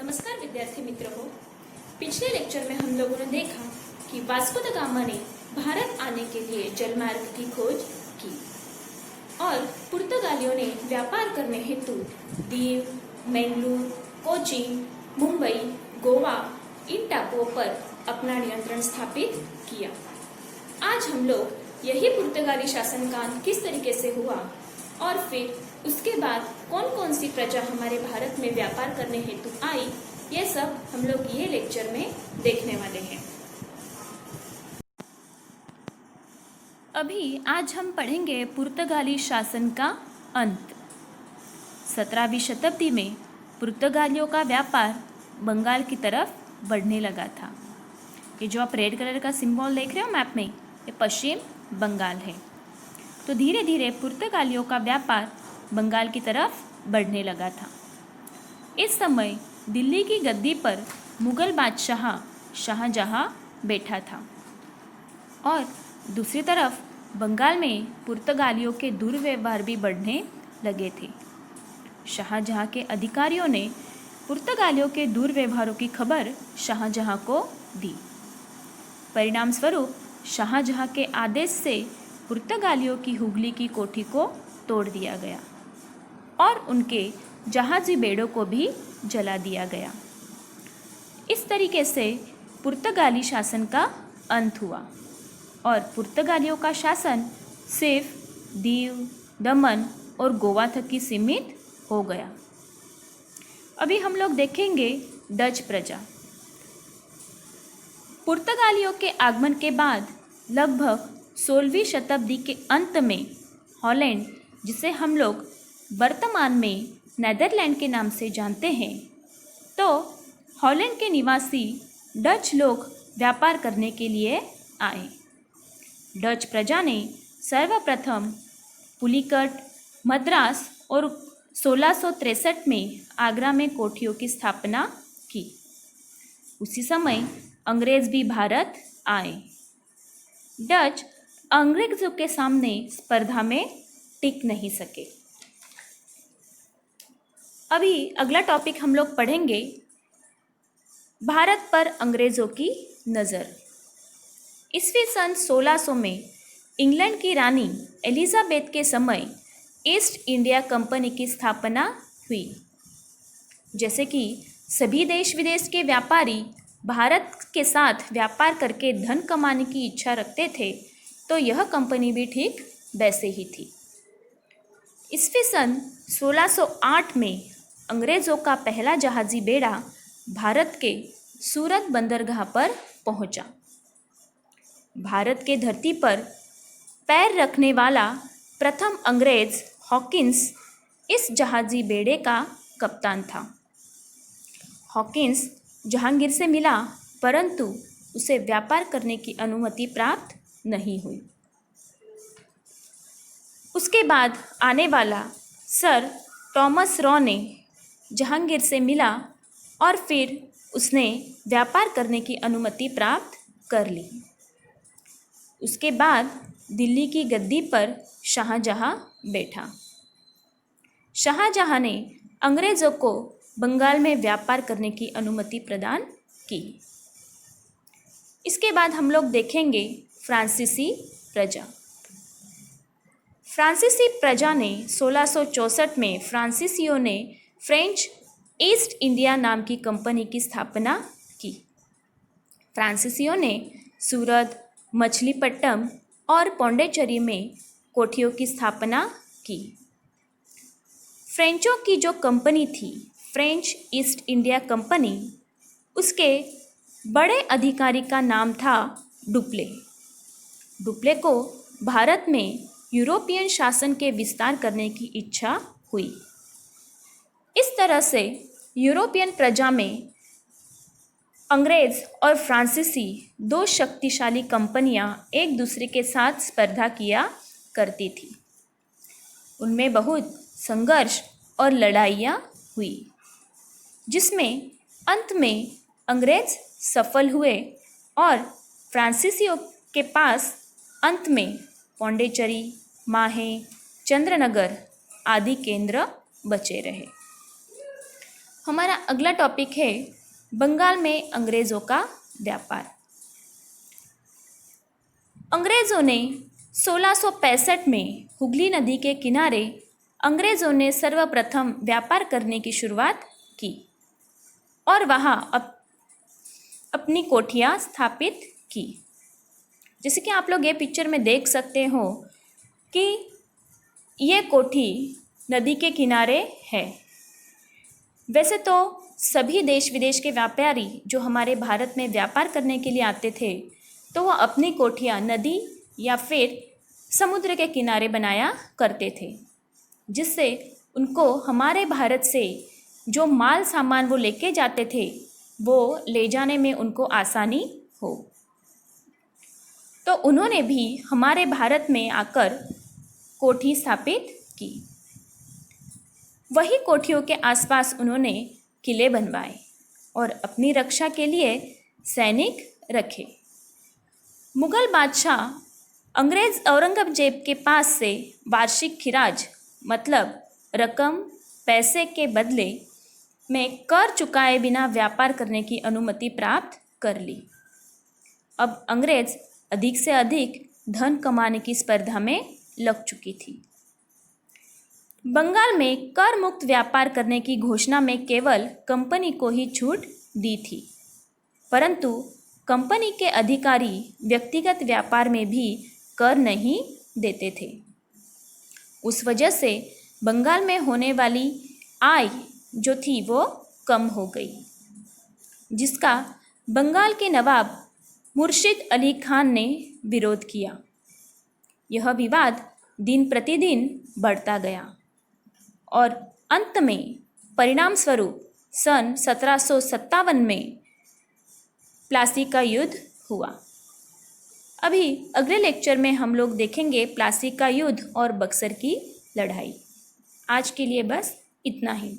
नमस्कार विद्यार्थी मित्रों। पिछले लेक्चर में हम लोगों ने देखा कि वास्को द गामा ने भारत आने के लिए जलमार्ग की खोज की और पुर्तगालियों ने व्यापार करने हेतु दीव, मैंगलोर, कोचीन, मुंबई, गोवा इन टापुओं पर अपना नियंत्रण स्थापित किया। आज हम लोग यही पुर्तगाली शासनकाल किस तरीके से हुआ और फिर उसके बाद कौन कौन सी प्रजा हमारे भारत में व्यापार करने हेतु आई, ये सब हम लोग ये लेक्चर में देखने वाले हैं। अभी आज हम पढ़ेंगे पुर्तगाली शासन का अंत। 17वीं शताब्दी में पुर्तगालियों का व्यापार बंगाल की तरफ बढ़ने लगा था। ये जो आप रेड कलर का सिंबल देख रहे हो मैप में, ये पश्चिम बंगाल है। तो धीरे धीरे पुर्तगालियों का व्यापार बंगाल की तरफ बढ़ने लगा था। इस समय दिल्ली की गद्दी पर मुगल बादशाह शाहजहां बैठा था और दूसरी तरफ बंगाल में पुर्तगालियों के दुर्व्यवहार भी बढ़ने लगे थे। शाहजहां के अधिकारियों ने पुर्तगालियों के दुर्व्यवहारों की खबर शाहजहां को दी। परिणाम स्वरूप शाहजहां के आदेश से पुर्तगालियों की हुगली की कोठी को तोड़ दिया गया और उनके जहाजी बेड़ों को भी जला दिया गया। इस तरीके से पुर्तगाली शासन का अंत हुआ और पुर्तगालियों का शासन सिर्फ दीव, दमन और गोवा तक ही सीमित हो गया। अभी हम लोग देखेंगे डच प्रजा। पुर्तगालियों के आगमन के बाद लगभग 16वीं शताब्दी के अंत में हॉलैंड, जिसे हम लोग वर्तमान में नेदरलैंड के नाम से जानते हैं, तो हॉलैंड के निवासी डच लोग व्यापार करने के लिए आए। डच प्रजा ने सर्वप्रथम पुलिकट, मद्रास और 1663 में आगरा में कोठियों की स्थापना की। उसी समय अंग्रेज भी भारत आए। डच अंग्रेजों के सामने स्पर्धा में टिक नहीं सके। अभी अगला टॉपिक हम लोग पढ़ेंगे भारत पर अंग्रेजों की नज़र। ईस्वी सन 1600 में इंग्लैंड की रानी एलिजाबेथ के समय ईस्ट इंडिया कंपनी की स्थापना हुई। जैसे कि सभी देश विदेश के व्यापारी भारत के साथ व्यापार करके धन कमाने की इच्छा रखते थे, तो यह कंपनी भी ठीक वैसे ही थी। ईस्वी सन 1608 में अंग्रेज़ों का पहला जहाजी बेड़ा भारत के सूरत बंदरगाह पर पहुंचा। भारत के धरती पर पैर रखने वाला प्रथम अंग्रेज हॉकिंस इस जहाजी बेड़े का कप्तान था। हॉकिंस जहांगीर से मिला, परंतु उसे व्यापार करने की अनुमति प्राप्त नहीं हुई। उसके बाद आने वाला सर थॉमस रॉ ने जहांगीर से मिला और फिर उसने व्यापार करने की अनुमति प्राप्त कर ली। उसके बाद दिल्ली की गद्दी पर शाहजहां बैठा। शाहजहां ने अंग्रेज़ों को बंगाल में व्यापार करने की अनुमति प्रदान की। इसके बाद हम लोग देखेंगे फ्रांसीसी प्रजा। फ्रांसीसी प्रजा ने 1664 में फ्रांसीसियों ने फ्रेंच ईस्ट इंडिया नाम की कंपनी की स्थापना की। फ्रांसीसियों ने सूरत, मछलीपट्टनम और पौंडीचेरी में कोठियों की स्थापना की। फ्रेंचों की जो कंपनी थी, फ्रेंच ईस्ट इंडिया कंपनी, उसके बड़े अधिकारी का नाम था डुप्ले। डुप्ले को भारत में यूरोपियन शासन के विस्तार करने की इच्छा हुई। इस तरह से यूरोपियन प्रजा में अंग्रेज और फ्रांसीसी दो शक्तिशाली कंपनियां एक दूसरे के साथ स्पर्धा किया करती थी। उनमें बहुत संघर्ष और लड़ाइयाँ हुई, जिसमें अंत में अंग्रेज सफल हुए और फ्रांसीसियों के पास अंत में पौंडीचेरी, माहे, चंद्रनगर आदि केंद्र बचे रहे। हमारा अगला टॉपिक है बंगाल में अंग्रेज़ों का व्यापार। अंग्रेज़ों ने 1665 में हुगली नदी के किनारे अंग्रेज़ों ने सर्वप्रथम व्यापार करने की शुरुआत की और वहाँ अपनी कोठियाँ स्थापित की। जैसे कि आप लोग ये पिक्चर में देख सकते हो कि ये कोठी नदी के किनारे है। वैसे तो सभी देश विदेश के व्यापारी जो हमारे भारत में व्यापार करने के लिए आते थे तो वह अपनी कोठियाँ नदी या फिर समुद्र के किनारे बनाया करते थे, जिससे उनको हमारे भारत से जो माल सामान वो लेके जाते थे वो ले जाने में उनको आसानी हो। तो उन्होंने भी हमारे भारत में आकर कोठी स्थापित की। वही कोठियों के आसपास उन्होंने किले बनवाए और अपनी रक्षा के लिए सैनिक रखे। मुगल बादशाह अंग्रेज़ औरंगजेब के पास से वार्षिक खिराज मतलब रकम पैसे के बदले में कर चुकाए बिना व्यापार करने की अनुमति प्राप्त कर ली। अब अंग्रेज़ अधिक से अधिक धन कमाने की स्पर्धा में लग चुकी थी। बंगाल में कर मुक्त व्यापार करने की घोषणा में केवल कंपनी को ही छूट दी थी, परंतु कंपनी के अधिकारी व्यक्तिगत व्यापार में भी कर नहीं देते थे। उस वजह से बंगाल में होने वाली आय जो थी वो कम हो गई, जिसका बंगाल के नवाब मुर्शिद अली खान ने विरोध किया। यह विवाद दिन प्रतिदिन बढ़ता गया और अंत में परिणाम स्वरूप सन 1757 में प्लासी का युद्ध हुआ। अभी अगले लेक्चर में हम लोग देखेंगे प्लासी का युद्ध और बक्सर की लड़ाई। आज के लिए बस इतना ही।